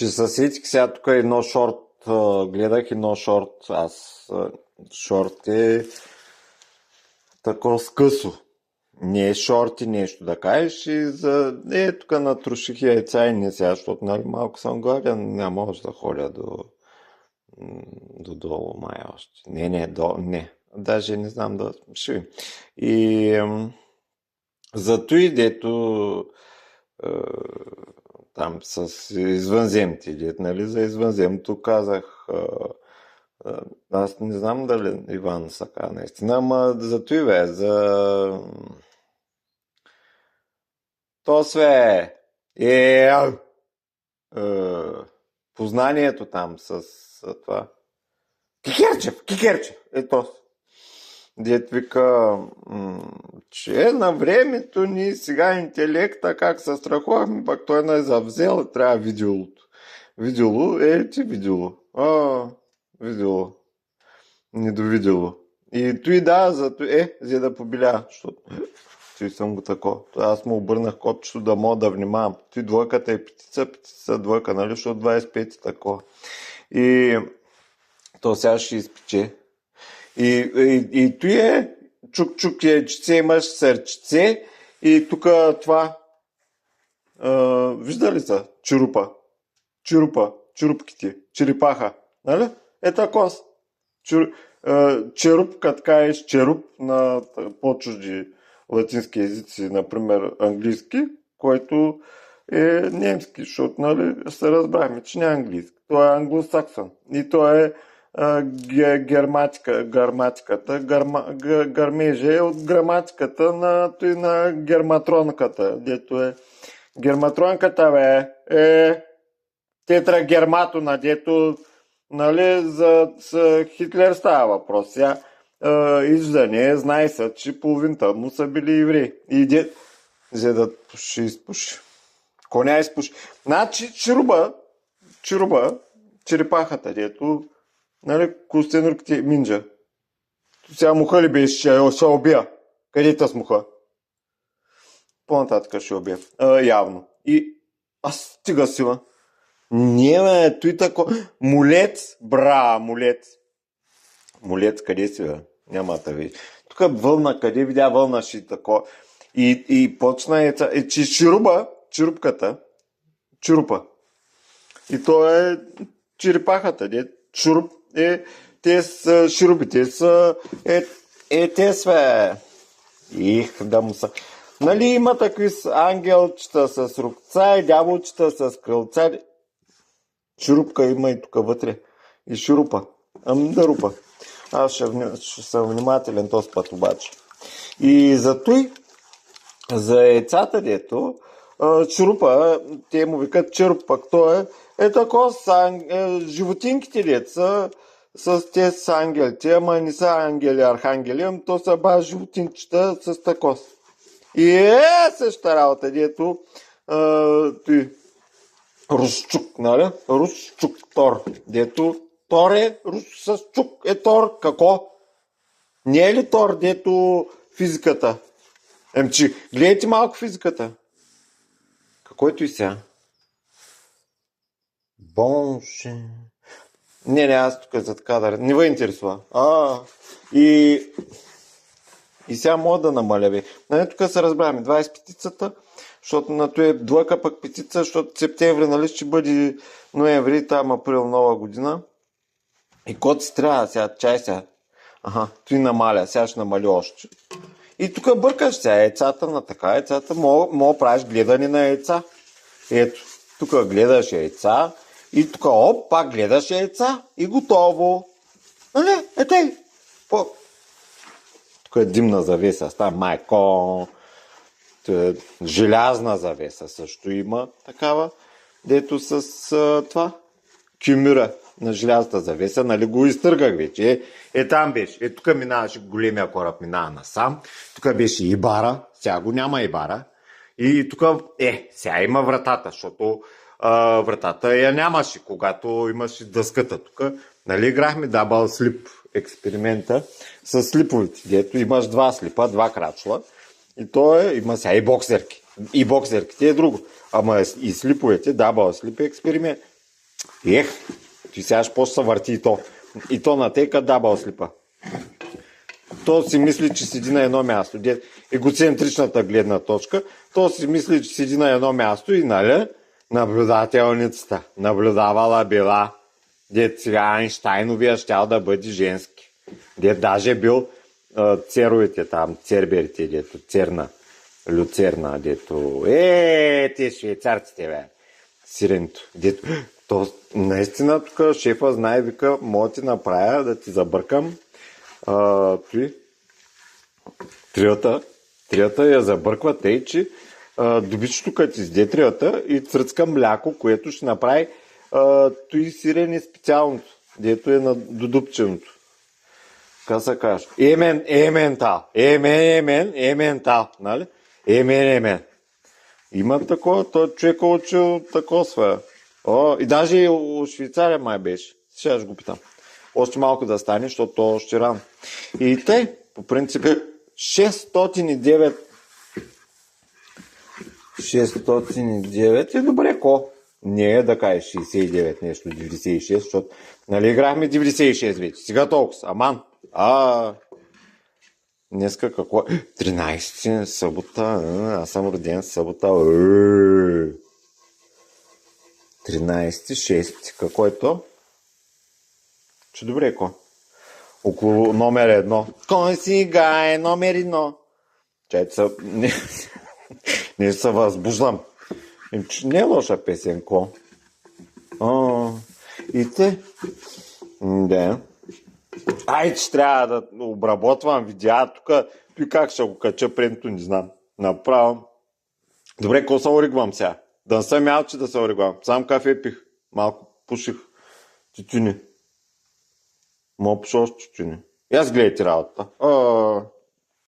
че съседки сега тук едно шорт, гледах едно шорт, шорт е тако скъсо. Не е шорти нещо да кажеш и тук натруших яйца и не сега, защото нали, малко съм гладен, не може да ходя до долу май още. Не. Даже не знам да ще видим. И зато и дето там с извънземните, нали, за извънземното казах, аз не знам дали Иван Сака наистина, ама зато и за то све познанието там с това. Кикерчев, ето. Дет вика, че на времето ни сега интелекта как се страхувахме, пак той не завзел, трябва видеолото. Видеоло, ти видеоло. Видеоло. Недовидело. И той за да побеля, защото той съм го тако. Аз му обърнах копчето да мога да внимавам. Той двойката е петица, двойка, нали, защото 25 е тако. И то сега ще изпече. И той е чук яйчице, имаш сърчице и тук това вижда ли са? Чурупките, черепаха, нали? Е тако. Черуп, като кажеш черуп на по-чужди латински езици, например английски, който е немски, защото нали, се разбрахме, че не е английски. Той е англосаксон и той е граматиката, гърмежа е от граматиката на герматронката, дето е герматронката е тетрагерматона, дето нали, за Хитлер става въпрос. Сега изждане, знае се, че половината му са били евреи. И взе да изпуши. Коня изпуши. Значи черепахата, дето нали, костенурките минджа. Сега муха ли беше, ще убия. Къде та с муха? По-нататък ще убия. Явно. И аз стига сила. Не, той тако. Молец, молец. Молец, къде си, бе? Няма да види. Тук вълна, къде видя вълна ще тако. И почна че черупката, и то е черепахата, шуруп те са ширубите са те све. Да му са. Нали има такви ангелчета с рукца и дяволчета с крълца. Шурупка има и тук вътре. И шурупа. Да рупа. Аз ще съм внимателен този път обаче. И за яйцата дето, шурупа, те му викат черуп, пък то е тако животинките деца с те с ангелите, ама не са ангели, архангели, ама то са ба животинчета с тако. И същата работа, дето той Русчук, нали? Русчук Тор. Дето Тор е Рус с чук е Тор. Какво? Не е ли Тор, дето физиката? Гледайте малко физиката. Какойто и сега. Бонше. Не, аз тук за така да... Не ме интересува. И сега мога да намаля, бе. Нали, тук се разбравяме. 25-цата, защото на това е двойка пък петица, защото септември, нали, ще бъде ноември, там април, нова година. И кот си трябва сега, чай сега. Той намаля, сега ще намали още. И тук бъркаш сега яйцата на така, яйцата, мога правиш гледане на яйца. Ето, тук гледаш яйца и тук пак гледаш яйца и готово. Нали? Тъй. Тук е димна завеса, става майко. Желязна завеса също има такава, дето с това кюмюра на желязната завеса, нали го изтъргах вече. Там беше. Тук минаваше големия кораб, минава насам. Тук беше и бара, сега го няма и бара. И тук, сега има вратата, защото вратата я нямаше, когато имаше дъската тук. Нали играхме дабъл слип експеримента с слиповите, дето имаш два слипа, два крачла. И то има сега и боксерки. И боксерките е друго. Ама и слиповете, дабъл слип е експеримент. Ти сега ще после се върти и то. И то на тека дабъл слипа. То си мисли, че седи на едно място. Егоцентричната гледна точка. То си мисли, че седи на едно място и, нали, наблюдателницата. Наблюдавала била. Дет сега Айнщайновия щял да бъде женски. Дет даже бил церовите там, церберите, дето церна, люцерна, дето те швейцарците, бе. Сиренето. Дето, то наистина тук шефа знае, вика, мога ти направя да ти забъркам трията я забърква тъй, че добичето като изде трията и цръцка мляко, което ще направи той сирене специалното, дето е на додупченото. Как се кажеш? Ементал, нали? Емен. Има такова, той човек учил такова свое. И даже и от Швейцария май беше. Сега ще го питам. Още малко да стане, защото то още рано. И тъй, по принцип, 609 е добре, ко? Не е да кажеш 69, нещо 96, защото нали играхме 96 вече. Сега толкова. Аман. Днеска какво? 13 събота. Аз съм роден събота. 13 6. Какво е то? Че добре, ко? Около номер 1. Кой сега е номер 1? Чайте се... Не се възбуждам. Не е лоша песен, ко? И те? Да. Че трябва да обработвам видеа тук. Той как ще го кача предното, не знам. Направо. Добре, ко се оригвам сега? Да не съм ял, че да се оригвам. Сам кафе пих. Малко пуших тютюни. Мога пуша още тютюни. И аз гледайте работата.